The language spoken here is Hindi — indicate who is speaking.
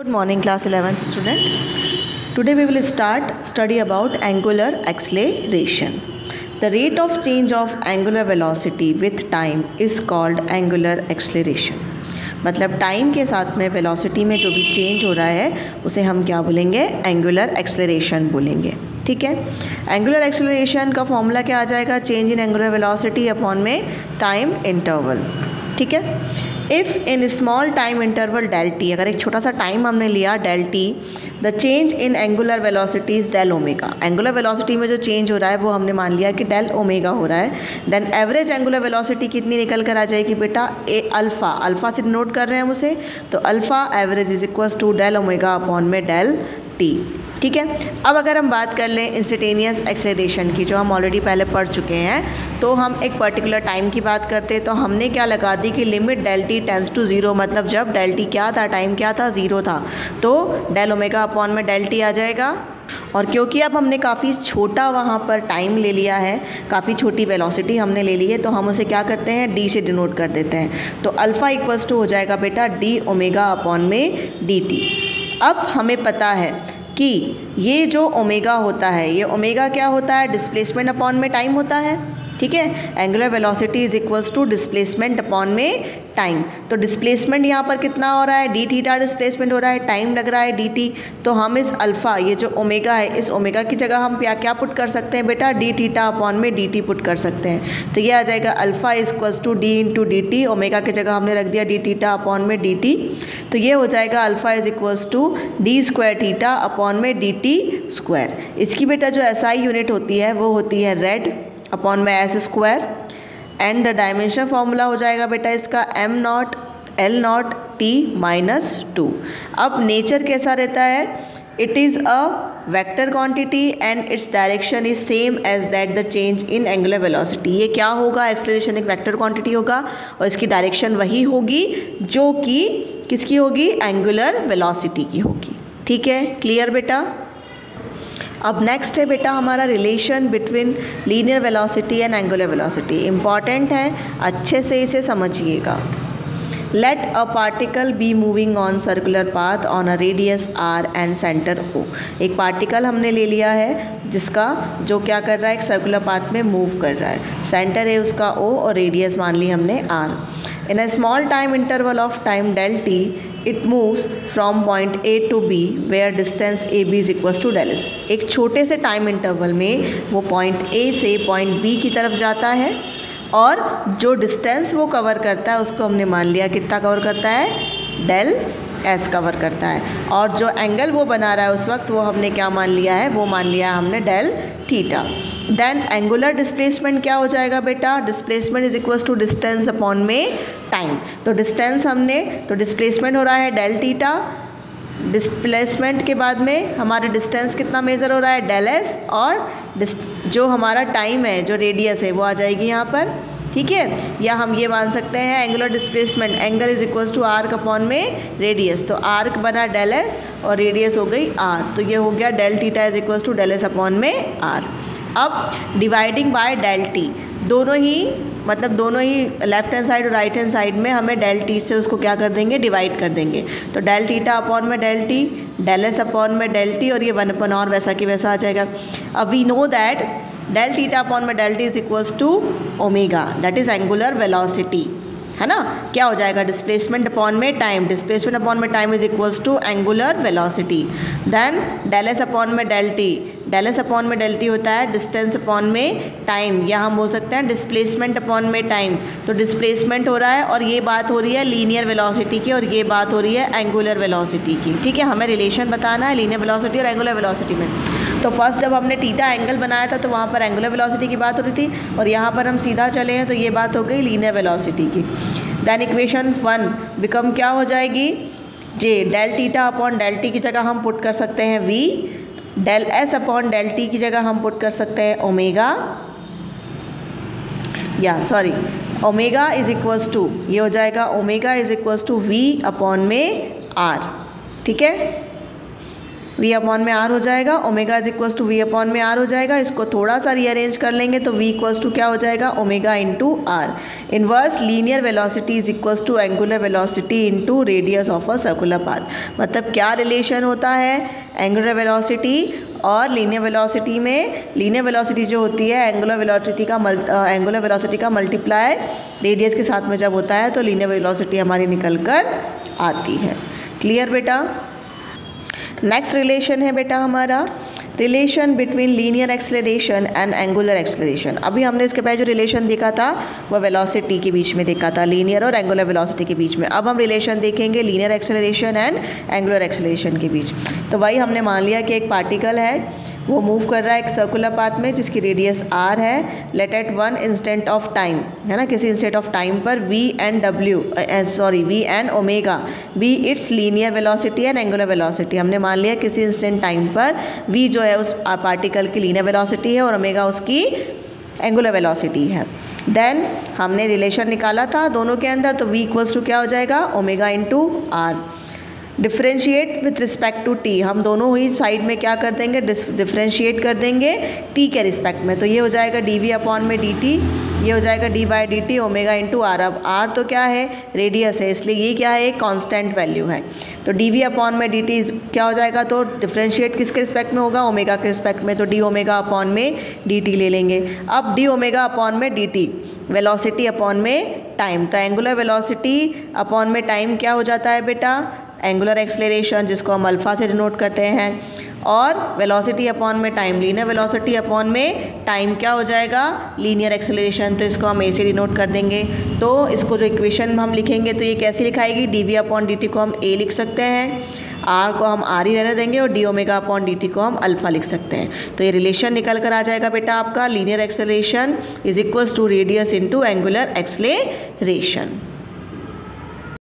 Speaker 1: Good morning, class 11th student. Today we will study about angular acceleration. The rate of change of angular velocity with time is called angular acceleration. मतलब टाइम के साथ में वेलोसिटी में जो भी चेंज हो रहा है उसे हम क्या बोलेंगे? एंगुलर एक्सेलरेशन बोलेंगे. ठीक है. एंगुलर एक्सेलरेशन का फॉर्मूला क्या आ जाएगा? Change in angular velocity upon में टाइम इंटरवल. ठीक है. If in small time interval del T, अगर एक छोटा सा टाइम हमने लिया del T, the change in angular velocity is del omega. Angular velocity में जो चेंज हो रहा है वो हमने मान लिया कि डेल ओमेगा हो रहा है. देन एवरेज एंगुलर वेलोसिटी कितनी निकल कर आ जाएगी बेटा? अल्फ़ा. अल्फ़ा से नोट कर रहे हैं हम उसे, तो alpha average is equals to del omega upon में डेल टी. ठीक है. अब अगर हम बात कर लें इंस्टेंटेनियस एक्सेलरेशन की, जो हम ऑलरेडी पहले पढ़ चुके हैं, तो हम एक पर्टिकुलर टाइम की बात करते हैं तो हमने क्या लगा दी कि limit del T tends to zero, मतलब जब डेल टी क्या था, टाइम क्या था, ज़ीरो था, तो डेल ओमेगा अपॉन में डेल टी आ जाएगा. और क्योंकि अब हमने काफ़ी छोटा वहाँ पर टाइम ले लिया है, काफ़ी छोटी वेलोसिटी हमने ले ली है, तो हम उसे क्या करते हैं? डी से डिनोट कर देते हैं. तो अल्फ़ा इक्वल्स टू हो जाएगा बेटा डी ओमेगा अपॉन में डी टी. अब हमें पता है कि ये जो ओमेगा होता है, ये ओमेगा क्या होता है? डिस्प्लेसमेंट अपॉन में टाइम होता है. ठीक है. Angular velocity is equals to displacement upon में टाइम. तो डिस्प्लेसमेंट यहाँ पर कितना हो रहा है? डी थीटा डिस्प्लेसमेंट हो रहा है, टाइम लग रहा है डी टी. तो हम इस अल्फ़ा, ये जो ओमेगा है, इस ओमेगा की जगह हम क्या पुट कर सकते हैं बेटा? डी थीटा अपॉन में डी टी पुट कर सकते हैं. तो ये आ जाएगा alpha is equals to d into d t. Omega की जगह हमने रख दिया डी थीटा अपॉन में डी टी. तो ये हो जाएगा alpha is equals to d square theta upon में डी टी स्क्वायर. इसकी बेटा जो एस आई यूनिट होती है वो होती है रेड अपॉन में s square. And the dimension formula हो जाएगा बेटा इसका M naught L naught T minus two. अब नेचर कैसा रहता है? It is a vector quantity and its direction is same as that the change in angular velocity. ये क्या होगा? एक्सेलरेशन एक वेक्टर क्वांटिटी होगा और इसकी डायरेक्शन वही होगी जो कि किसकी होगी? एंगुलर वेलोसिटी की होगी. ठीक है. क्लियर बेटा? अब नेक्स्ट है बेटा हमारा relation between linear velocity and angular velocity. Important है, अच्छे से इसे समझिएगा. Let a particle be moving on circular path on a radius R and centre O. एक पार्टिकल हमने ले लिया है जिसका जो क्या कर रहा है? एक सर्कुलर पाथ में मूव कर रहा है. सेंटर है उसका ओ और रेडियस मान ली हमने R. In a small time interval of time del t it moves from point A to B where distance A B is equals to del s. एक छोटे से टाइम इंटरवल में वो पॉइंट ए से पॉइंट बी की तरफ जाता है और जो डिस्टेंस वो कवर करता है उसको हमने मान लिया कितना कवर करता है? डेल एस कवर करता है. और जो एंगल वो बना रहा है उस वक्त वो हमने क्या मान लिया है? वो मान लिया है हमने del theta. Then angular displacement क्या हो जाएगा बेटा? Displacement is equals to distance upon में टाइम. तो डिस्टेंस हमने, तो डिस्प्लेसमेंट हो रहा है डेल थीटा. डिस्प्लेसमेंट के बाद में हमारे डिस्टेंस कितना मेज़र हो रहा है? Del s. और जो हमारा टाइम है, जो रेडियस है, वो आ जाएगी यहाँ पर. ठीक है. या हम ये मान सकते हैं angular displacement angle is equals to arc upon में रेडियस. तो आर्क बना डेल एस और रेडियस हो गई आर. तो ये हो गया del theta is equals to del S upon में आर. अब डिवाइडिंग बाय डेल टी, दोनों ही मतलब दोनों ही लेफ्ट हैंड साइड और राइट हैंड साइड में हमें डेल टी से उसको क्या कर देंगे? डिवाइड कर देंगे. तो डेल थीटा अपॉन में del T, del S upon में डेल टी, और ये वन अपन और वैसा की वैसा आ जाएगा. अब we know that del theta upon में del T is equals to omega, that is angular velocity, है ना. क्या हो जाएगा? डिस्प्लेसमेंट अपॉन में टाइम. डिस्प्लेसमेंट अपॉन में time is equals to angular velocity. Then del S upon में del T. Del S upon में डेल टी होता है डिस्टेंस अपॉन में टाइम, या हम बोल सकते हैं डिस्प्लेसमेंट अपॉन में टाइम. तो डिस्प्लेसमेंट हो रहा है और ये बात हो रही है लीनियर वेलोसिटी की और ये बात हो रही है एंगुलर वेलोसिटी की. ठीक है. हमें रिलेशन बताना है लीनियर वेलोसिटी और एंगुलर वेलोसिटी में. तो फर्स्ट जब हमने थीटा एंगल बनाया था तो वहाँ पर एंगुलर वेलोसिटी की बात हो रही थी और यहाँ पर हम सीधा चले हैं तो ये बात हो गई लीनियर वेलोसिटी की. देन इक्वेशन 1 बिकम क्या हो जाएगी? जे del theta upon del T की जगह हम पुट कर सकते हैं V. Del S upon del T की जगह हम पुट कर सकते हैं ओमेगा, या sorry omega is equals to, ये हो जाएगा omega is equals to V upon में आर. ठीक है. v अपॉन में r हो जाएगा, omega is equals to v upon में r हो जाएगा। इसको थोड़ा सा रीअरेंज कर लेंगे तो v इक्वल्स टू क्या हो जाएगा, omega into r। Inverse linear velocity is equals to angular velocity into radius of a circular path. मतलब क्या रिलेशन होता है एंगुलर वेलोसिटी और लीनियर वेलोसिटी में। लीनियर वेलोसिटी जो होती है एंगुलर वेलोसिटी का मल्टीप्लाई रेडियस के साथ में जब होता है तो लीनियर वेलोसिटी हमारी निकल कर आती है। क्लियर बेटा। नेक्स्ट रिलेशन है बेटा हमारा relation between linear acceleration and angular acceleration. अभी हमने इसके पहले जो रिलेशन देखा था वह वेलोसिटी के बीच में देखा था, लीनियर और एंगुलर वेलोसिटी के बीच में। अब हम रिलेशन देखेंगे linear acceleration and angular acceleration के बीच। तो वही हमने मान लिया कि एक पार्टिकल है वो मूव कर रहा है एक सर्कुलर पाथ में जिसकी रेडियस r है। Let at one instant of time, है ना, किसी इंस्टेंट ऑफ टाइम पर v and omega v its linear velocity and angular velocity. हमने मान लिया किसी इंस्टेंट टाइम पर v जो है उस पार्टिकल की लीनियर वेलोसिटी है और ओमेगा उसकी एंगुलर वेलोसिटी है। देन हमने रिलेशन निकाला था दोनों के अंदर, तो v इक्वल्स टू क्या हो जाएगा, omega into r। Differentiate with respect to t, हम दोनों ही साइड में क्या कर देंगे, डिफ्रेंशिएट कर देंगे टी के रिस्पेक्ट में। तो ये हो जाएगा डी वी अपॉन में डी टी, ये हो जाएगा d by d t omega into R. अब आर तो क्या है, रेडियस है, इसलिए ये क्या है, एक कांस्टेंट वैल्यू है। तो डी वी अपॉन में डी टी क्या हो जाएगा, तो डिफ्रेंशिएट किसके रिस्पेक्ट में होगा, ओमेगा के रिस्पेक्ट में। तो डी ओमेगा अपॉन में डी टी ले लेंगे। अब डी ओमेगा अपॉन में डी टी वेलोसिटी अपॉन में टाइम, तो एंगुलर वेलोसिटी अपॉन में टाइम क्या हो जाता है बेटा, एंगुलर एक्सेलरेशन, जिसको हम अल्फा से डिनोट करते हैं। और वेलोसिटी अपॉन में टाइम, लीनियर वेलोसिटी अपॉन में टाइम क्या हो जाएगा, लीनियर एक्सेलरेशन, तो इसको हम ए से डिनोट कर देंगे। तो इसको जो इक्वेशन हम लिखेंगे तो ये कैसी लिखाएगी, D we upon D T को हम ए लिख सकते हैं, आर को हम आर ही रहने देंगे और D omega upon D T को हम अल्फा लिख सकते हैं। तो ये रिलेशन निकल कर आ जाएगा बेटा आपका, linear acceleration is equals to radius into angular acceleration.